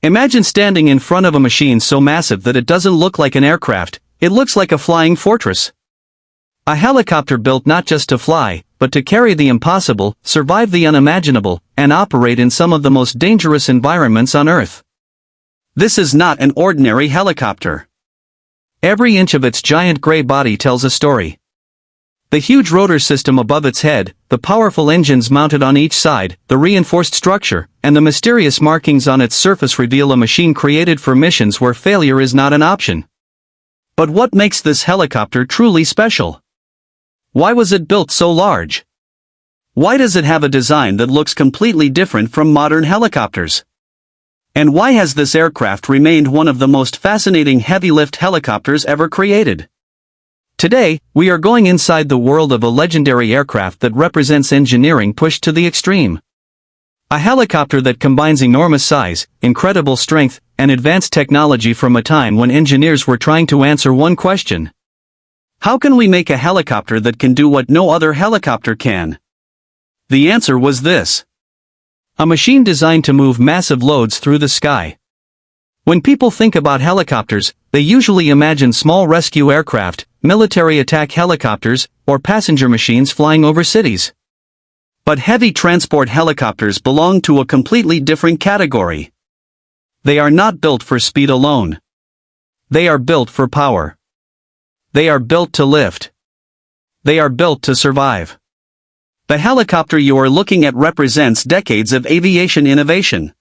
Imagine standing in front of a machine so massive that it doesn't look like an aircraft, it looks like a flying fortress. A helicopter built not just to fly, but to carry the impossible, survive the unimaginable, and operate in some of the most dangerous environments on Earth. This is not an ordinary helicopter. Every inch of its giant gray body tells a story. The huge rotor system above its head, the powerful engines mounted on each side, the reinforced structure, and the mysterious markings on its surface reveal a machine created for missions where failure is not an option. But what makes this helicopter truly special? Why was it built so large? Why does it have a design that looks completely different from modern helicopters? And why has this aircraft remained one of the most fascinating heavy-lift helicopters ever created? Today, we are going inside the world of a legendary aircraft that represents engineering pushed to the extreme. A helicopter that combines enormous size, incredible strength, and advanced technology from a time when engineers were trying to answer one question. How can we make a helicopter that can do what no other helicopter can? The answer was this. A machine designed to move massive loads through the sky. When people think about helicopters, they usually imagine small rescue aircraft, military attack helicopters, or passenger machines flying over cities. But heavy transport helicopters belong to a completely different category. They are not built for speed alone. They are built for power. They are built to lift. They are built to survive. The helicopter you are looking at represents decades of aviation innovation.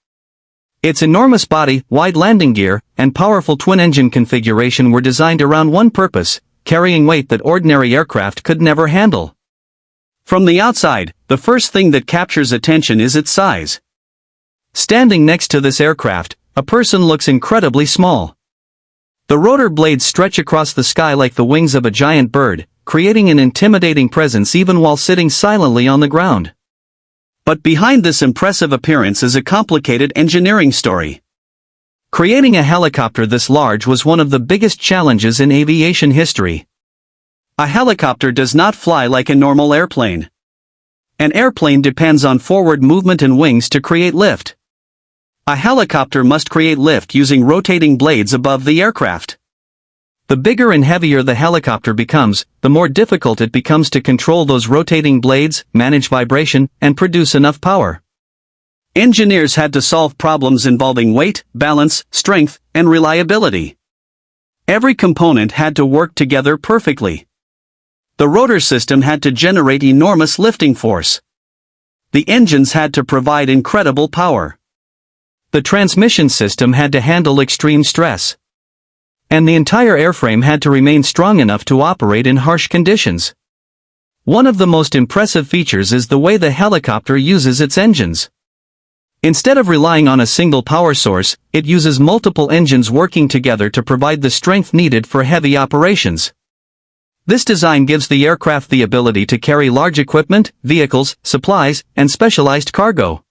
Its enormous body, wide landing gear, and powerful twin-engine configuration were designed around one purpose: carrying weight that ordinary aircraft could never handle. From the outside, the first thing that captures attention is its size. Standing next to this aircraft, a person looks incredibly small. The rotor blades stretch across the sky like the wings of a giant bird, creating an intimidating presence even while sitting silently on the ground. But behind this impressive appearance is a complicated engineering story. Creating a helicopter this large was one of the biggest challenges in aviation history. A helicopter does not fly like a normal airplane. An airplane depends on forward movement and wings to create lift. A helicopter must create lift using rotating blades above the aircraft. The bigger and heavier the helicopter becomes, the more difficult it becomes to control those rotating blades, manage vibration, and produce enough power. Engineers had to solve problems involving weight, balance, strength, and reliability. Every component had to work together perfectly. The rotor system had to generate enormous lifting force. The engines had to provide incredible power. The transmission system had to handle extreme stress. And the entire airframe had to remain strong enough to operate in harsh conditions. One of the most impressive features is the way the helicopter uses its engines. Instead of relying on a single power source, it uses multiple engines working together to provide the strength needed for heavy operations. This design gives the aircraft the ability to carry large equipment, vehicles, supplies, and specialized cargo.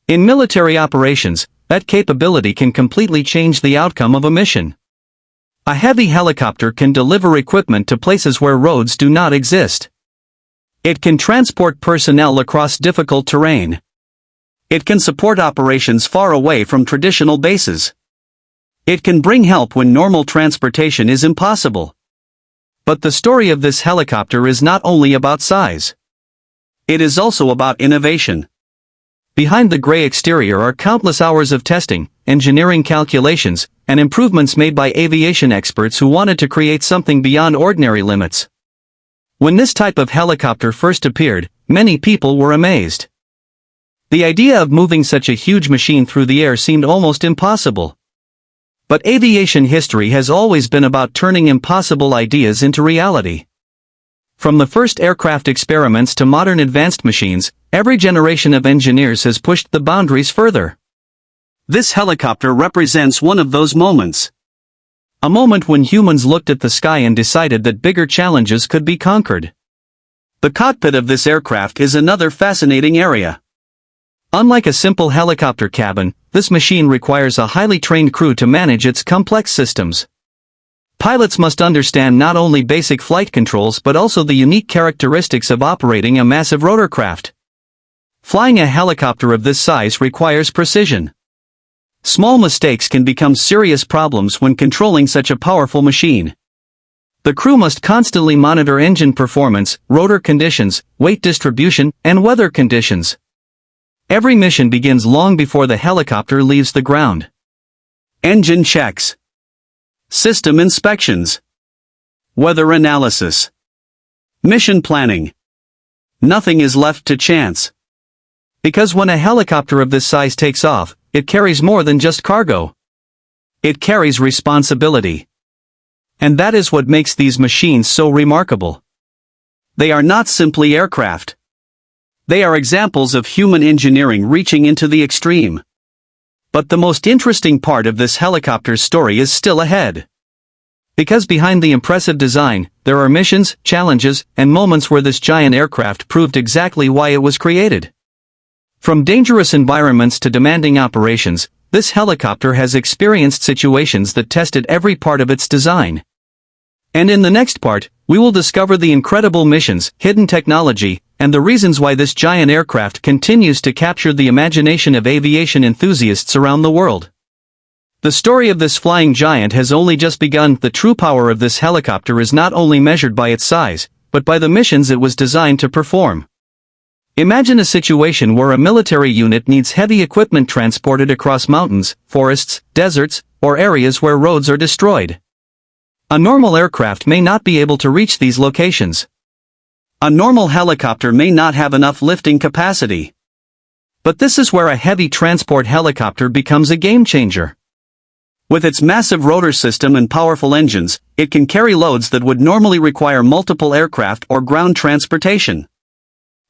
In military operations, that capability can completely change the outcome of a mission. A heavy helicopter can deliver equipment to places where roads do not exist. It can transport personnel across difficult terrain. It can support operations far away from traditional bases. It can bring help when normal transportation is impossible. But the story of this helicopter is not only about size. It is also about innovation. Behind the gray exterior are countless hours of testing, engineering calculations, and improvements made by aviation experts who wanted to create something beyond ordinary limits. When this type of helicopter first appeared, many people were amazed. The idea of moving such a huge machine through the air seemed almost impossible. But aviation history has always been about turning impossible ideas into reality. From the first aircraft experiments to modern advanced machines, every generation of engineers has pushed the boundaries further. This helicopter represents one of those moments. A moment when humans looked at the sky and decided that bigger challenges could be conquered. The cockpit of this aircraft is another fascinating area. Unlike a simple helicopter cabin, this machine requires a highly trained crew to manage its complex systems. Pilots must understand not only basic flight controls but also the unique characteristics of operating a massive rotorcraft. Flying a helicopter of this size requires precision. Small mistakes can become serious problems when controlling such a powerful machine. The crew must constantly monitor engine performance, rotor conditions, weight distribution, and weather conditions. Every mission begins long before the helicopter leaves the ground. Engine checks. System inspections. Weather analysis. Mission planning. Nothing is left to chance. Because when a helicopter of this size takes off, it carries more than just cargo. It carries responsibility. And that is what makes these machines so remarkable. They are not simply aircraft. They are examples of human engineering reaching into the extreme. But the most interesting part of this helicopter's story is still ahead. Because behind the impressive design, there are missions, challenges, and moments where this giant aircraft proved exactly why it was created. From dangerous environments to demanding operations, this helicopter has experienced situations that tested every part of its design. And in the next part, we will discover the incredible missions, hidden technology, and the reasons why this giant aircraft continues to capture the imagination of aviation enthusiasts around the world. The story of this flying giant has only just begun. The true power of this helicopter is not only measured by its size, but by the missions it was designed to perform. Imagine a situation where a military unit needs heavy equipment transported across mountains, forests, deserts, or areas where roads are destroyed. A normal aircraft may not be able to reach these locations. A normal helicopter may not have enough lifting capacity. But this is where a heavy transport helicopter becomes a game changer. With its massive rotor system and powerful engines, it can carry loads that would normally require multiple aircraft or ground transportation.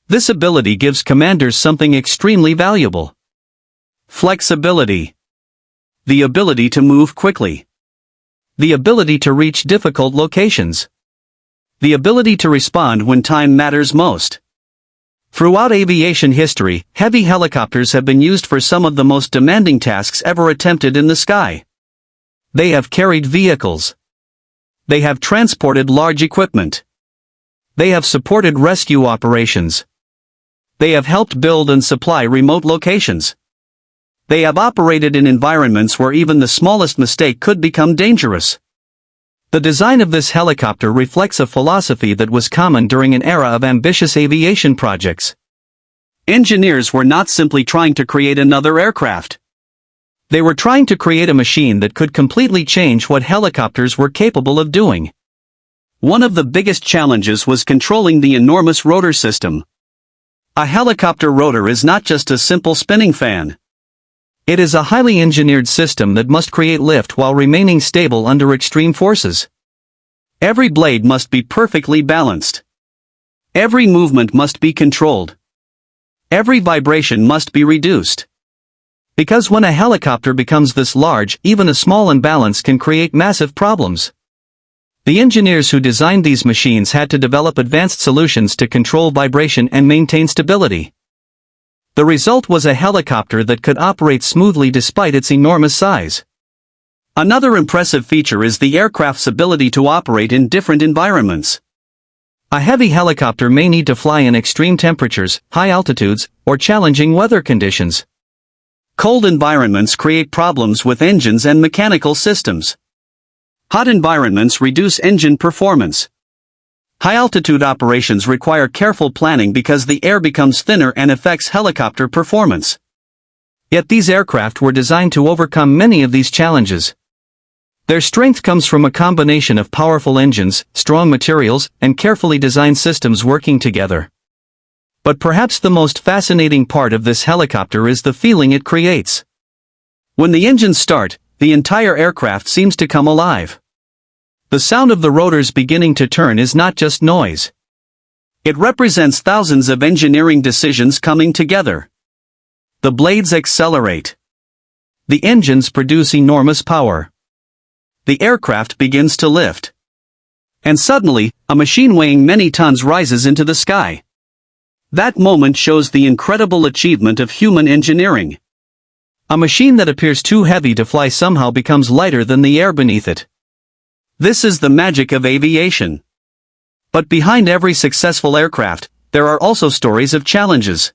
This ability gives commanders something extremely valuable. Flexibility. The ability to move quickly. The ability to reach difficult locations. The ability to respond when time matters most. Throughout aviation history, heavy helicopters have been used for some of the most demanding tasks ever attempted in the sky. They have carried vehicles. They have transported large equipment. They have supported rescue operations. They have helped build and supply remote locations. They have operated in environments where even the smallest mistake could become dangerous. The design of this helicopter reflects a philosophy that was common during an era of ambitious aviation projects. Engineers were not simply trying to create another aircraft. They were trying to create a machine that could completely change what helicopters were capable of doing. One of the biggest challenges was controlling the enormous rotor system. A helicopter rotor is not just a simple spinning fan. It is a highly engineered system that must create lift while remaining stable under extreme forces. Every blade must be perfectly balanced. Every movement must be controlled. Every vibration must be reduced. Because when a helicopter becomes this large, even a small imbalance can create massive problems. The engineers who designed these machines had to develop advanced solutions to control vibration and maintain stability. The result was a helicopter that could operate smoothly despite its enormous size. Another impressive feature is the aircraft's ability to operate in different environments. A heavy helicopter may need to fly in extreme temperatures, high altitudes, or challenging weather conditions. Cold environments create problems with engines and mechanical systems. Hot environments reduce engine performance. High-altitude operations require careful planning because the air becomes thinner and affects helicopter performance. Yet these aircraft were designed to overcome many of these challenges. Their strength comes from a combination of powerful engines, strong materials, and carefully designed systems working together. But perhaps the most fascinating part of this helicopter is the feeling it creates. When the engines start, the entire aircraft seems to come alive. The sound of the rotors beginning to turn is not just noise. It represents thousands of engineering decisions coming together. The blades accelerate. The engines produce enormous power. The aircraft begins to lift. And suddenly, a machine weighing many tons rises into the sky. That moment shows the incredible achievement of human engineering. A machine that appears too heavy to fly somehow becomes lighter than the air beneath it. This is the magic of aviation. But behind every successful aircraft, there are also stories of challenges.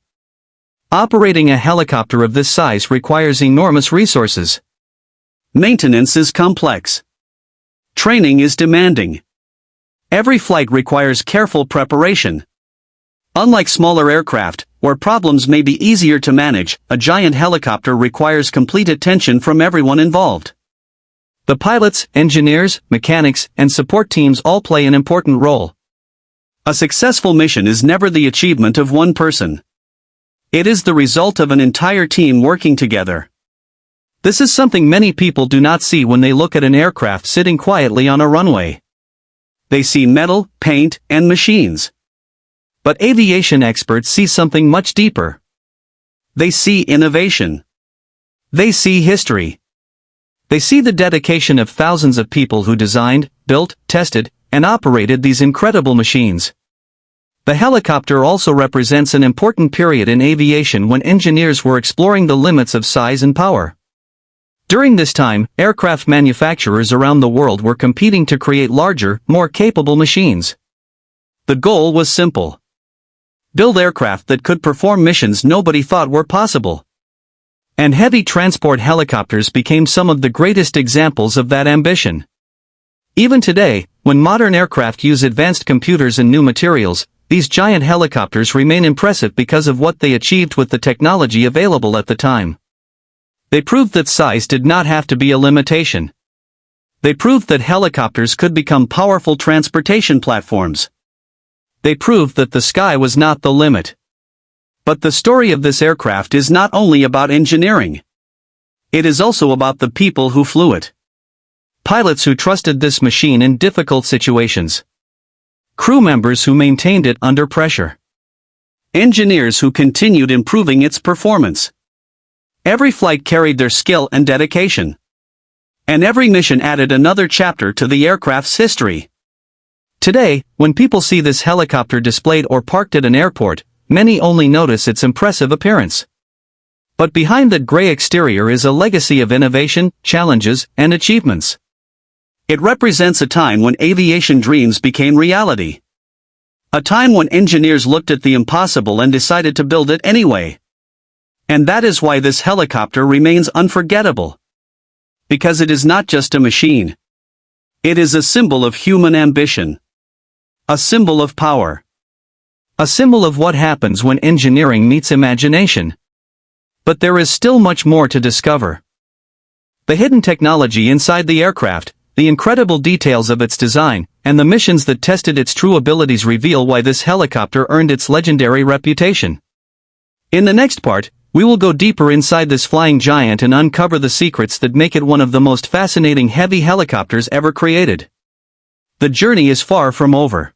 Operating a helicopter of this size requires enormous resources. Maintenance is complex. Training is demanding. Every flight requires careful preparation. Unlike smaller aircraft, where problems may be easier to manage, a giant helicopter requires complete attention from everyone involved. The pilots, engineers, mechanics, and support teams all play an important role. A successful mission is never the achievement of one person. It is the result of an entire team working together. This is something many people do not see when they look at an aircraft sitting quietly on a runway. They see metal, paint, and machines. But aviation experts see something much deeper. They see innovation. They see history. They see the dedication of thousands of people who designed, built, tested, and operated these incredible machines. The helicopter also represents an important period in aviation when engineers were exploring the limits of size and power. During this time, aircraft manufacturers around the world were competing to create larger, more capable machines. The goal was simple. Build aircraft that could perform missions nobody thought were possible. And heavy transport helicopters became some of the greatest examples of that ambition. Even today, when modern aircraft use advanced computers and new materials, these giant helicopters remain impressive because of what they achieved with the technology available at the time. They proved that size did not have to be a limitation. They proved that helicopters could become powerful transportation platforms. They proved that the sky was not the limit. But the story of this aircraft is not only about engineering. It is also about the people who flew it. Pilots who trusted this machine in difficult situations. Crew members who maintained it under pressure. Engineers who continued improving its performance. Every flight carried their skill and dedication. And every mission added another chapter to the aircraft's history. Today, when people see this helicopter displayed or parked at an airport, many only notice its impressive appearance. But behind that gray exterior is a legacy of innovation, challenges, and achievements. It represents a time when aviation dreams became reality. A time when engineers looked at the impossible and decided to build it anyway. And that is why this helicopter remains unforgettable. Because it is not just a machine. It is a symbol of human ambition. A symbol of power. A symbol of what happens when engineering meets imagination. But there is still much more to discover. The hidden technology inside the aircraft, the incredible details of its design, and the missions that tested its true abilities reveal why this helicopter earned its legendary reputation. In the next part, we will go deeper inside this flying giant and uncover the secrets that make it one of the most fascinating heavy helicopters ever created. The journey is far from over.